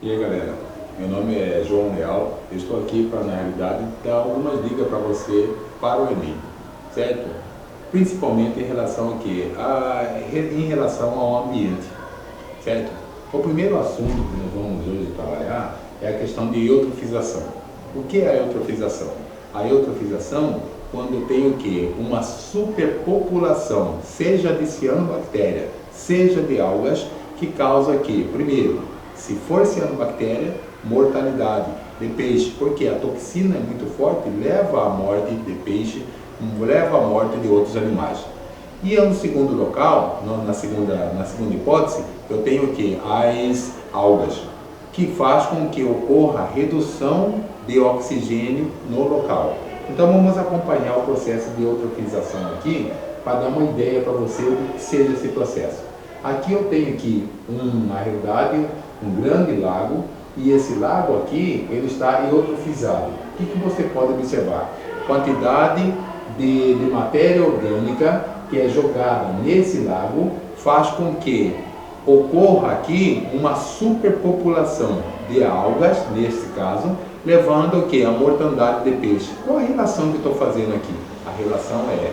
E aí galera, meu nome é João Leal, eu estou aqui para na realidade dar algumas dicas para você para o Enem, certo? Principalmente em relação a quê? Em relação ao ambiente, certo? O primeiro assunto que nós vamos hoje trabalhar é a questão de eutrofização. O que é a eutrofização? A eutrofização, quando eu tenho o quê? Uma superpopulação, seja de cianobactéria, seja de algas, que causa aqui, primeiro, se for cianobactéria, mortalidade de peixe, porque a toxina é muito forte, leva à morte de peixe, leva à morte de outros animais. E no segundo local, na segunda hipótese, eu tenho aqui as algas, que faz com que ocorra redução de oxigênio no local. Então vamos acompanhar o processo de eutrofização aqui, para dar uma ideia para você do que seja esse processo. Aqui eu tenho aqui, na realidade, um grande lago, e esse lago aqui, ele está eutrofizado. O que você pode observar? Quantidade de matéria orgânica que é jogada nesse lago faz com que ocorra aqui uma superpopulação de algas, nesse caso, levando o que? A mortandade de peixe. Qual a relação que eu estou fazendo aqui? A relação é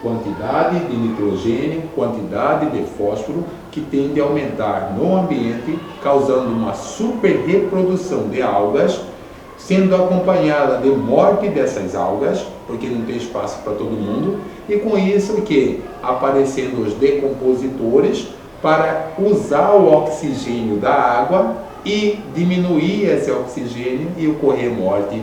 quantidade de nitrogênio, quantidade de fósforo, que tende a aumentar no ambiente, causando uma super reprodução de algas, sendo acompanhada de morte dessas algas, porque não tem espaço para todo mundo, e com isso que aparecendo os decompositores para usar o oxigênio da água e diminuir esse oxigênio e ocorrer morte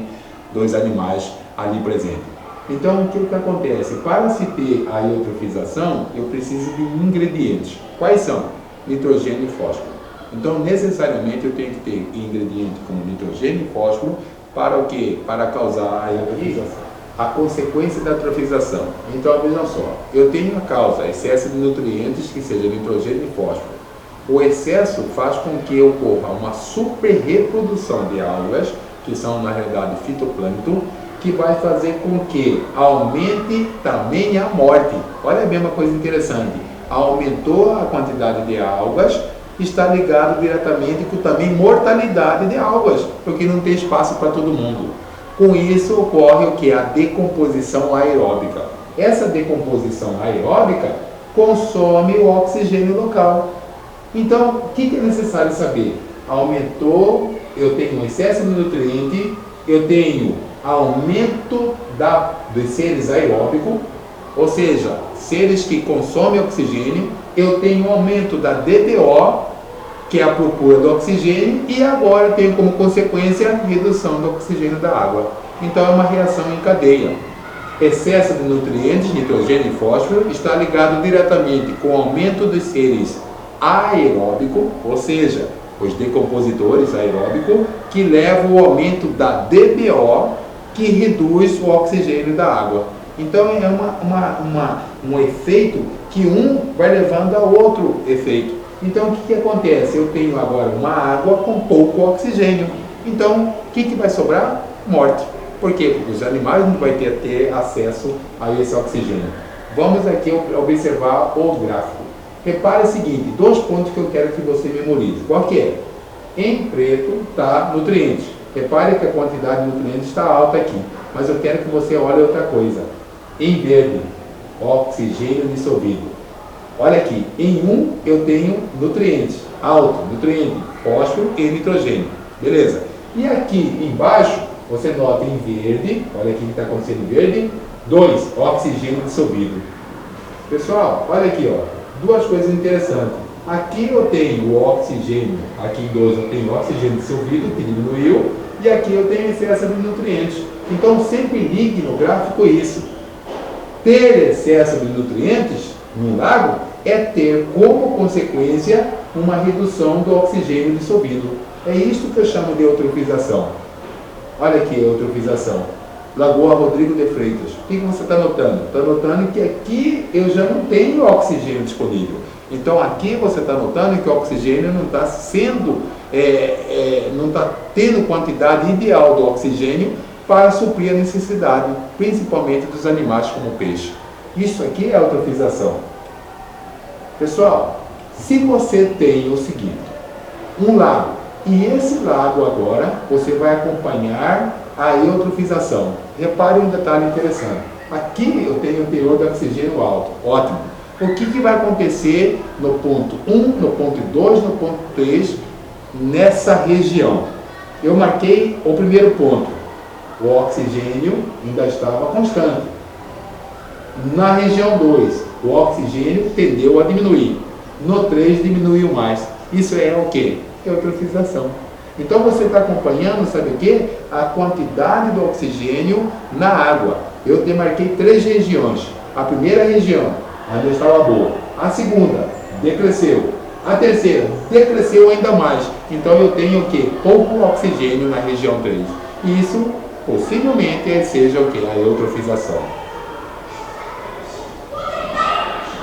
dos animais ali presentes. Então, o que acontece? Para se ter a eutrofização, eu preciso de ingredientes. Quais são? Nitrogênio e fósforo. Então, necessariamente, eu tenho que ter ingredientes como nitrogênio e fósforo para o quê? Para causar a eutrofização. A consequência da eutrofização. Então, vejam só, eu tenho a causa, excesso de nutrientes, que seja nitrogênio e fósforo. O excesso faz com que ocorra uma super reprodução de algas, que são, na realidade, fitoplâncton, que vai fazer com que aumente também a morte. Olha bem uma coisa interessante. Aumentou a quantidade de algas, está ligado diretamente com também mortalidade de algas, porque não tem espaço para todo mundo. Com isso ocorre o que? A decomposição aeróbica. Essa decomposição aeróbica consome o oxigênio local. Então, o que é necessário saber? Aumentou, eu tenho um excesso de nutriente, eu tenho aumento dos seres aeróbicos, ou seja, seres que consomem oxigênio, eu tenho aumento da DDO, que é a procura do oxigênio, e agora tenho como consequência a redução do oxigênio da água. Então é uma reação em cadeia. Excesso de nutrientes, nitrogênio e fósforo, está ligado diretamente com o aumento dos seres aeróbicos, ou seja, os decompositores aeróbicos, que levam ao aumento da DBO, que reduz o oxigênio da água. Então é um efeito que um vai levando a outro efeito. Então o que acontece? Eu tenho agora uma água com pouco oxigênio. Então o que vai sobrar? Morte. Por quê? Porque os animais não vão ter acesso a esse oxigênio. Vamos aqui observar o gráfico. Repare o seguinte, 2 pontos que eu quero que você memorize. Qual que é? Em preto está nutrientes. Repare que a quantidade de nutrientes está alta aqui. Mas eu quero que você olhe outra coisa. Em verde, oxigênio dissolvido. Olha aqui, em um eu tenho nutrientes, alto, nutriente, fósforo e nitrogênio. Beleza? E aqui embaixo, você nota em verde, olha aqui o que está acontecendo em verde, 2, oxigênio dissolvido. Pessoal, olha aqui, ó, 2 coisas interessantes. Aqui eu tenho o oxigênio, aqui em 2 eu tenho o oxigênio dissolvido, que diminuiu, e aqui eu tenho excesso de nutrientes. Então sempre ligue no gráfico isso. Ter excesso de nutrientes no lago é ter como consequência uma redução do oxigênio dissolvido. É isso que eu chamo de eutrofização. Olha aqui a eutrofização. Lagoa Rodrigo de Freitas. O que você está notando? Está notando que aqui eu já não tenho oxigênio disponível. Então aqui você está notando que o oxigênio não está sendo, não está tendo quantidade ideal do oxigênio para suprir a necessidade, principalmente dos animais como o peixe. Isso aqui é eutrofização. Pessoal, se você tem o seguinte, um lago E esse lago agora, você vai acompanhar a eutrofização. Repare um detalhe interessante. Aqui eu tenho o teor de oxigênio alto. Ótimo. O que vai acontecer no ponto 1, no ponto 2, no ponto 3, nessa região? Eu marquei o primeiro ponto. O oxigênio ainda estava constante. Na região 2, o oxigênio tendeu a diminuir. No 3, diminuiu mais. Isso é o quê? Eutrofização. Então você está acompanhando, sabe o quê? A quantidade do oxigênio na água. Eu demarquei 3 regiões. A primeira região, onde estava boa. A segunda, decresceu. A terceira, decresceu ainda mais. Então eu tenho o quê? Pouco oxigênio na região 3. Isso, possivelmente, seja o quê? A eutrofização.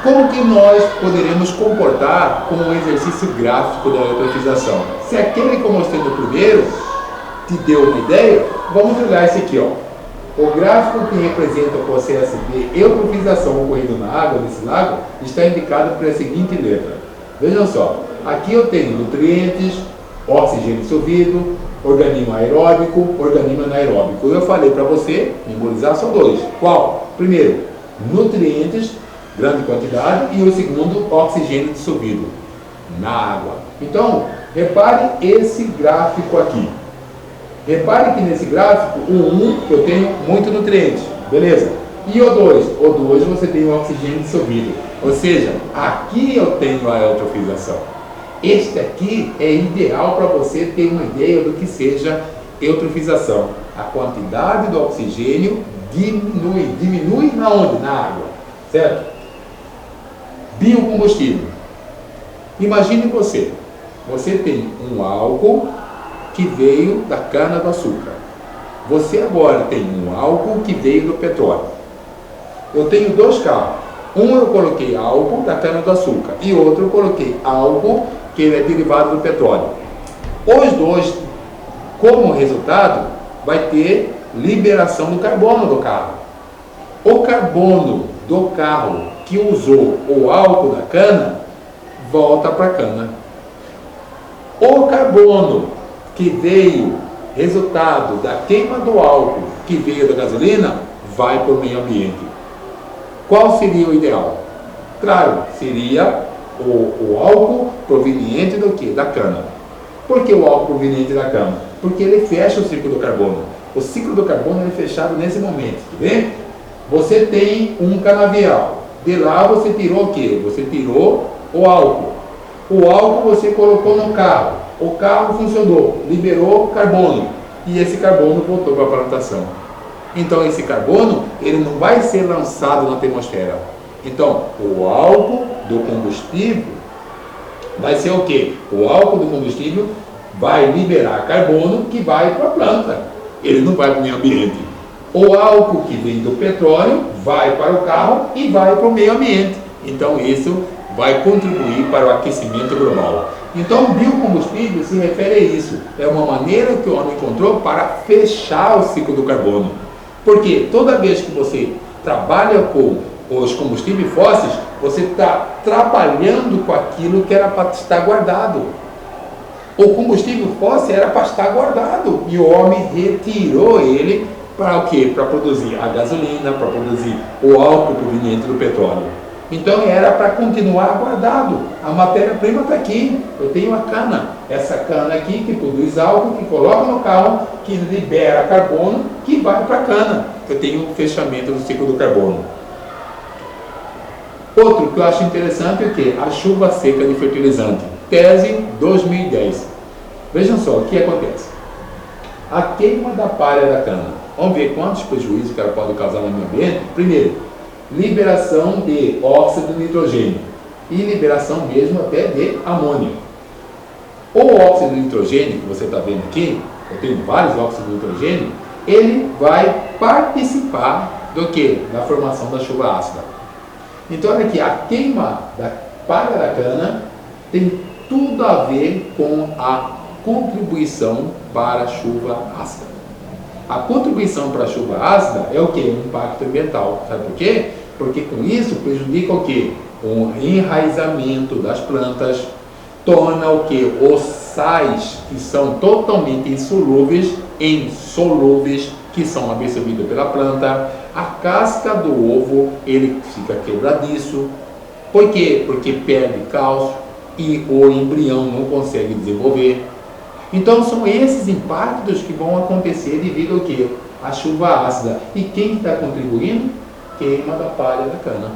Como que nós poderemos comportar com um exercício gráfico da eutrofização? Se aquele que eu mostrei no primeiro te deu uma ideia, vamos olhar esse aqui, ó. O gráfico que representa o processo de eutrofização ocorrido na água desse lago está indicado pela seguinte letra. Vejam só, aqui eu tenho nutrientes, oxigênio dissolvido, organismo aeróbico, organismo anaeróbico. Eu falei para você memorizar só 2. Qual? Primeiro, nutrientes, grande quantidade, e o segundo, oxigênio dissolvido na água. Então, repare esse gráfico aqui. Repare que nesse gráfico, o 1 eu tenho muito nutriente, beleza? E o 2? O 2 você tem o oxigênio dissolvido. Ou seja, aqui eu tenho a eutrofização. Este aqui é ideal para você ter uma ideia do que seja eutrofização. A quantidade do oxigênio diminui. Diminui na onde? Na água, certo? Biocombustível. Imagine você tem um álcool que veio da cana-do-açúcar. Você agora tem um álcool que veio do petróleo. Eu tenho 2 carros. Um eu coloquei álcool da cana-do-açúcar e outro eu coloquei álcool que é derivado do petróleo. Os 2, como resultado, vai ter liberação do carbono do carro. O carbono do carro que usou o álcool da cana volta para a cana. O carbono que veio resultado da queima do álcool que veio da gasolina vai para o meio ambiente. Qual seria o ideal? Claro, seria o álcool proveniente do quê? Da cana. Por que o álcool proveniente da cana? Porque ele fecha o ciclo do carbono. O ciclo do carbono é fechado nesse momento. Tá vendo? Você tem um canavial. De lá você tirou o quê? Você tirou o álcool. O álcool você colocou no carro. O carro funcionou, liberou carbono. E esse carbono voltou para a plantação. Então esse carbono, ele não vai ser lançado na atmosfera. Então o álcool do combustível vai ser o quê? O álcool do combustível vai liberar carbono que vai para a planta. Ele não vai para o meio ambiente. O álcool que vem do petróleo vai para o carro e vai para o meio ambiente. Então isso vai contribuir para o aquecimento global. Então o biocombustível se refere a isso. É uma maneira que o homem encontrou para fechar o ciclo do carbono. Porque toda vez que você trabalha com os combustíveis fósseis, você está trabalhando com aquilo que era para estar guardado. O combustível fóssil era para estar guardado e o homem retirou ele para o quê? Para produzir a gasolina, para produzir o álcool proveniente do petróleo. Então era para continuar guardado. A matéria-prima está aqui. Eu tenho a cana. Essa cana aqui que produz álcool, que coloca no carro, que libera carbono, que vai para a cana. Eu tenho o fechamento do ciclo do carbono. Outro que eu acho interessante é o quê? A chuva seca de fertilizante. Tese 2010. Vejam só o que acontece. A queima da palha da cana. Vamos ver quantos prejuízos que ela pode causar no meio ambiente. Primeiro, liberação de óxido de nitrogênio e liberação mesmo até de amônio. O óxido de nitrogênio que você está vendo aqui, eu tenho vários óxidos de nitrogênio, ele vai participar do que? Da formação da chuva ácida. Então olha aqui, a queima da palha da cana tem tudo a ver com a contribuição para a chuva ácida. A contribuição para a chuva ácida é o que? O impacto ambiental. Sabe por quê? Porque com isso prejudica o quê? O enraizamento das plantas, torna o que? Os sais que são totalmente insolúveis em solúveis, que são absorvidos pela planta. A casca do ovo, ele fica quebradiço. Por quê? Porque perde cálcio e o embrião não consegue desenvolver. Então são esses impactos que vão acontecer devido ao que? A chuva ácida. E quem está contribuindo? Queima da palha da cana.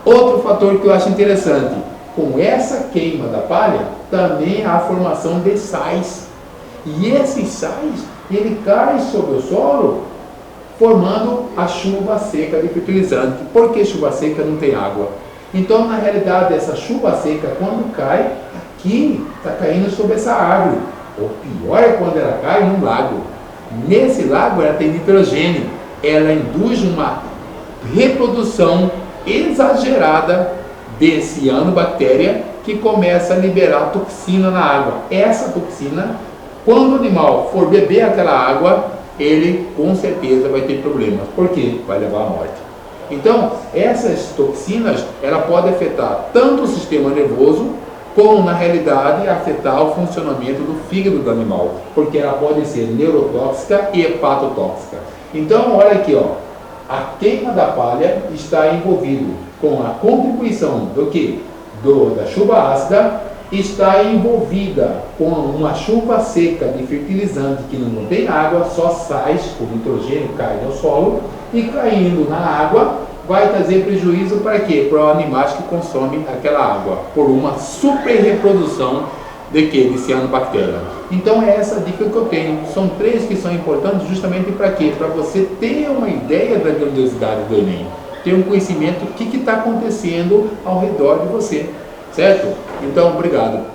Outro fator que eu acho interessante, com essa queima da palha, também há a formação de sais. E esses sais, ele cai sobre o solo, formando a chuva seca de fertilizante. Por que chuva seca? Não tem água. Então, na realidade, essa chuva seca, quando cai, aqui está caindo sobre essa árvore. O pior é quando ela cai num lago. Nesse lago, ela tem nitrogênio. Ela induz uma reprodução exagerada de cianobactéria, que começa a liberar toxina na água. Essa toxina, quando o animal for beber aquela água, ele com certeza vai ter problemas. Por quê? Vai levar à morte. Então, essas toxinas, ela pode afetar tanto o sistema nervoso, como na realidade afetar o funcionamento do fígado do animal, porque ela pode ser neurotóxica e hepatotóxica. Então, olha aqui, ó, a queima da palha está envolvido com a contribuição do que? Da chuva ácida, está envolvida com uma chuva seca de fertilizante que não tem água, só sais, o nitrogênio cai no solo, e caindo na água vai trazer prejuízo para quê? Para os animais que consomem aquela água, por uma super reprodução de quê? De cianobactéria. Então é essa dica que eu tenho. São 3 que são importantes justamente para quê? Para você ter uma ideia da grandiosidade do Enem, ter um conhecimento do que está acontecendo ao redor de você, certo? Então, obrigado.